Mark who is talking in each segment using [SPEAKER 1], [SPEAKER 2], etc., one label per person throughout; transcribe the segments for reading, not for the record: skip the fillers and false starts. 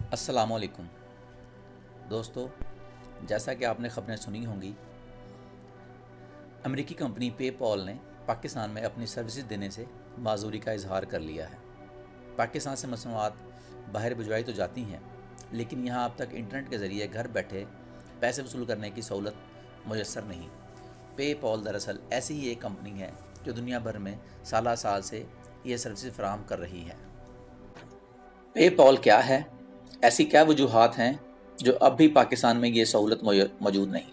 [SPEAKER 1] अस्सलाम वालेकुम दोस्तों, जैसा कि आपने खबरें सुनी होंगी, अमेरिकी कंपनी पेपॉल ने पाकिस्तान में अपनी सर्विसेज देने से माजूरी का इजहार कर लिया है। पाकिस्तान से मसनूआत बाहर भिजवाई तो जाती हैं, लेकिन यहाँ अब तक इंटरनेट के ज़रिए घर बैठे पैसे वसूल करने की सहूलत मुयसर नहीं। पेपॉल दरअसल ऐसी ही एक कंपनी है जो दुनिया भर में साल साल से ये सर्विसेज फराहम कर रही है। पेपॉल क्या है? ऐसी क्या वजूहात हैं जो अब भी पाकिस्तान में ये सहूलत मौजूद नहीं?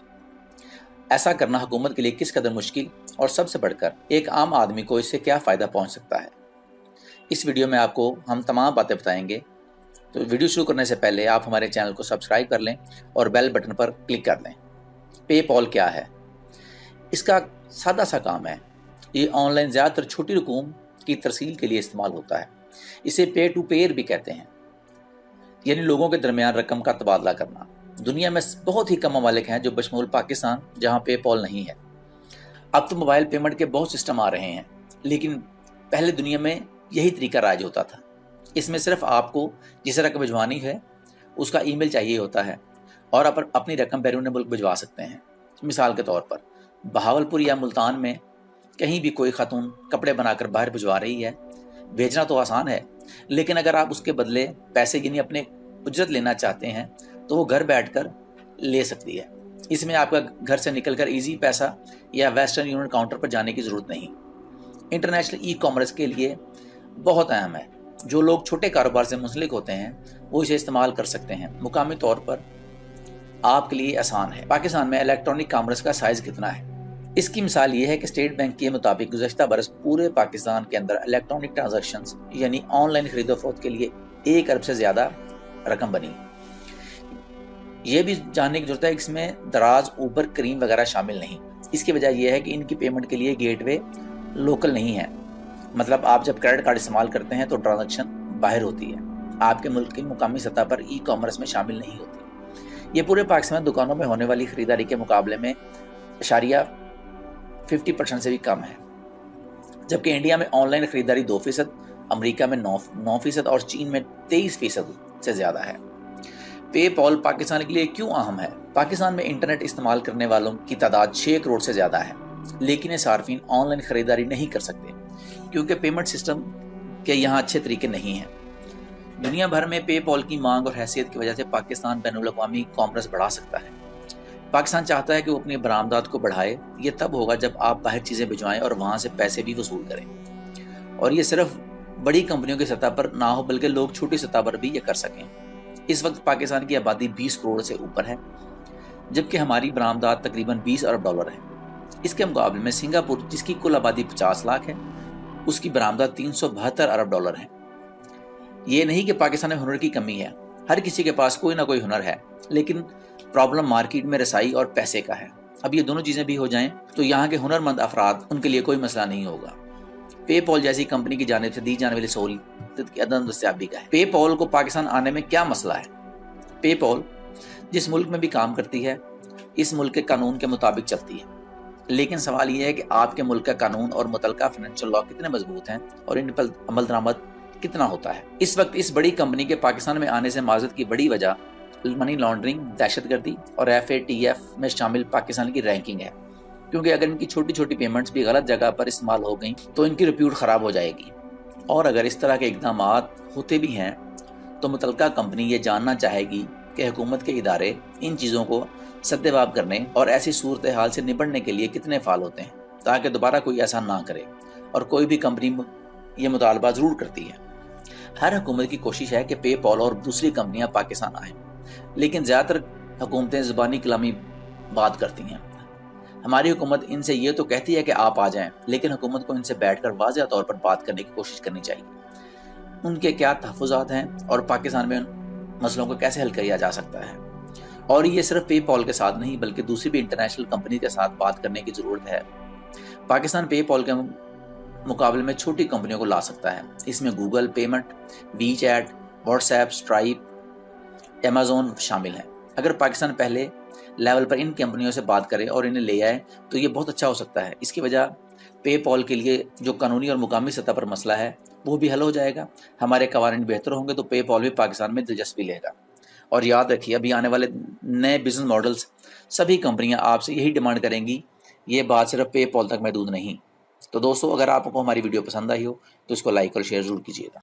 [SPEAKER 1] ऐसा करना हुकूमत के लिए किस कदर मुश्किल और सबसे बढ़कर एक आम आदमी को इससे क्या फ़ायदा पहुंच सकता है? इस वीडियो में आपको हम तमाम बातें बताएंगे। तो वीडियो शुरू करने से पहले आप हमारे चैनल को सब्सक्राइब कर लें और बेल बटन पर क्लिक कर दें। पेपॉल क्या है? इसका सादा सा काम है। ये ऑनलाइन ज़्यादातर छोटी रकूम की तरसील के लिए इस्तेमाल होता है। इसे पे टू पेयर भी कहते हैं, यानी लोगों के दरमियान रकम का तबादला करना। दुनिया में बहुत ही कम ममालिक हैं जो बशमूल पाकिस्तान जहां पेपॉल नहीं है। अब तो मोबाइल पेमेंट के बहुत सिस्टम आ रहे हैं, लेकिन पहले दुनिया में यही तरीका राज होता था। इसमें सिर्फ आपको जिस रकम भिजवानी है उसका ईमेल चाहिए होता है और आप अपनी रकम बैरून मुल्क भिजवा सकते हैं। मिसाल के तौर पर बहावलपुर या मुल्तान में कहीं भी कोई खातून कपड़े बनाकर बाहर भिजवा रही है, भेजना तो आसान है, लेकिन अगर आप उसके बदले पैसे यानी अपने उजरत लेना चाहते हैं तो वो घर बैठकर ले सकती है। इसमें आपका घर से निकलकर इजी पैसा या वेस्टर्न यूनियन काउंटर पर जाने की ज़रूरत नहीं। इंटरनेशनल ई कॉमर्स के लिए बहुत अहम है। जो लोग छोटे कारोबार से मुंसलिक होते हैं वो इसे इस्तेमाल कर सकते हैं। मुकामी तौर पर आपके लिए आसान है। पाकिस्तान में इलेक्ट्रॉनिक कॉमर्स का साइज़ कितना है? इसकी मिसाल ये है कि स्टेट बैंक के मुताबिक गुज़श्ता बरस पूरे पाकिस्तान के अंदर इलेक्ट्रॉनिक ट्रांजैक्शंस यानी ऑनलाइन खरीदो फरोख्त के लिए 1 अरब से ज़्यादा रकम बनी। ये भी जानने की जरूरत है कि इसमें दराज, ऊबर, करीम वगैरह शामिल नहीं। इसकी वजह यह है कि इनकी पेमेंट के लिए गेटवे लोकल नहीं है। मतलब आप जब क्रेडिट कार्ड इस्तेमाल करते हैं तो ट्रांजैक्शन बाहर होती है, आपके मुल्क की मुकामी सतह पर ई कॉमर्स में शामिल नहीं होती। ये पूरे पाकिस्तान में दुकानों में होने वाली खरीदारी के मुकाबले में इशारिया 50% से भी कम है। जबकि इंडिया में ऑनलाइन खरीदारी 2%, अमेरिका में 9% और चीन में 23% से ज़्यादा है। पेपॉल पाकिस्तान के लिए क्यों अहम है? पाकिस्तान में इंटरनेट इस्तेमाल करने वालों की तादाद 6 करोड़ से ज़्यादा है, लेकिन ये सार्फिन ऑनलाइन खरीदारी नहीं कर सकते क्योंकि पेमेंट सिस्टम के यहाँ अच्छे तरीके नहीं हैं। दुनिया भर में पेपॉल की मांग और हैसियत की वजह से पाकिस्तान बैनुल-अक़वामी कॉमर्स बढ़ा सकता है। पाकिस्तान चाहता है कि वो अपनी बरामदात को बढ़ाए। ये तब होगा जब आप बाहर चीज़ें भिजवाएं और वहाँ से पैसे भी वसूल करें, और ये सिर्फ बड़ी कंपनियों की सतह पर ना हो बल्कि लोग छोटी सतह पर भी ये कर सकें। इस वक्त पाकिस्तान की आबादी 20 करोड़ से ऊपर है, जबकि हमारी बरामदात तकरीबन 20 अरब डॉलर है। इसके मुकाबले में सिंगापुर, जिसकी कुल आबादी 50 लाख है, उसकी बरामदात 372 अरब डॉलर है। ये नहीं कि पाकिस्तान में हुनर की कमी है, हर किसी के पास कोई ना कोई हुनर है, लेकिन प्रॉब्लम मार्केट में रसाई और पैसे का है। अब ये दोनों चीज़ें भी हो जाएं तो यहाँ के हुनरमंद अफराद, उनके लिए कोई मसला नहीं होगा। पेपॉल जैसी कंपनी की जानिब से दी जाने वाली सहूलत की अदम दस्तयाबी का है। पेपॉल को पाकिस्तान आने में क्या मसला है? पेपॉल जिस मुल्क में भी काम करती है, इस मुल्क के कानून के मुताबिक चलती है, लेकिन सवाल यह है कि आपके मुल्क का कानून और मुतलका फाइनेंशियल लॉ कितने मजबूत हैं और इन पर अमल दरामद कितना होता है। इस वक्त इस बड़ी कंपनी के पाकिस्तान में आने से माजरत की बड़ी वजह मनी लॉन्ड्रिंग, दहशतगर्दी और FATF में शामिल पाकिस्तान की रैंकिंग है, क्योंकि अगर इनकी छोटी छोटी पेमेंट्स भी गलत जगह पर इस्तेमाल हो गई तो इनकी रिप्यूट ख़राब हो जाएगी। और अगर इस तरह के इक़दाम होते भी हैं तो मुतलका कंपनी ये जानना चाहेगी कि हुकूमत के इदारे इन चीज़ों को सद्देबाब करने और ऐसी सूरत हाल से निपटने के लिए कितने फ़ाल होते हैं, ताकि दोबारा कोई ऐसा ना करे। और कोई भी कंपनी ये मुतालबा ज़रूर करती है। हर हुकूमत की कोशिश है कि पेपॉल और दूसरी कंपनियाँ पाकिस्तान आएँ, लेकिन ज़्यादातर हुकूमतें ज़ुबानी कलामी बात करती हैं। हमारी हुकूमत इनसे ये तो कहती है कि आप आ जाएं, लेकिन हुकूमत को इनसे बैठकर वाज़ेह तौर पर बात करने की कोशिश करनी चाहिए। उनके क्या तहफ़्फ़ुज़ात हैं और पाकिस्तान में मसलों को कैसे हल किया जा सकता है। और ये सिर्फ पेपॉल के साथ नहीं बल्कि दूसरी भी इंटरनेशनल कंपनी के साथ बात करने की ज़रूरत है। पाकिस्तान पेपॉल के मुकाबले में छोटी कंपनियों को ला सकता है। इसमें Google payment, WeChat, WhatsApp, stripe, Amazon शामिल हैं। अगर पाकिस्तान पहले लेवल पर इन कंपनियों से बात करे और इन्हें ले आए तो ये बहुत अच्छा हो सकता है। इसकी वजह पेपॉल के लिए जो कानूनी और मुकामी सतह पर मसला है वो भी हल हो जाएगा। हमारे कवानीन बेहतर होंगे तो पेपॉल भी पाकिस्तान में दिलचस्पी लेगा। اور یاد رکھیے ابھی آنے والے نئے بزنس ماڈلز سبھی کمپنیاں آپ سے یہی ڈیمانڈ کریں گی، یہ بات صرف پے پال تک محدود نہیں۔ تو دوستو اگر آپ کو ہماری ویڈیو پسند آئی ہو تو اس کو لائک اور شیئر ضرور کیجیے گا۔